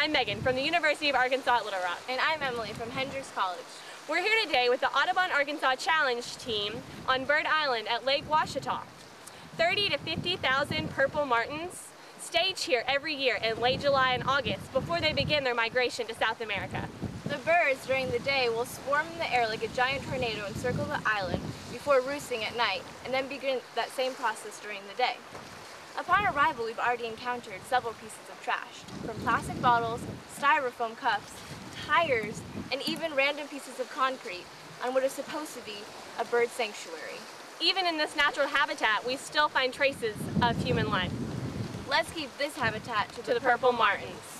I'm Megan from the University of Arkansas at Little Rock. And I'm Emily from Hendricks College. We're here today with the Audubon Arkansas Challenge team on Bird Island at Lake Ouachita. 30 to 50,000 purple martins stage here every year in late July and August before they begin their migration to South America. The birds during the day will swarm in the air like a giant tornado and circle the island before roosting at night, and then begin that same process during the day. Upon arrival, we've already encountered several pieces of trash, from plastic bottles, styrofoam cups, tires, and even random pieces of concrete on what is supposed to be a bird sanctuary. Even in this natural habitat, we still find traces of human life. Let's keep this habitat to the purple martins.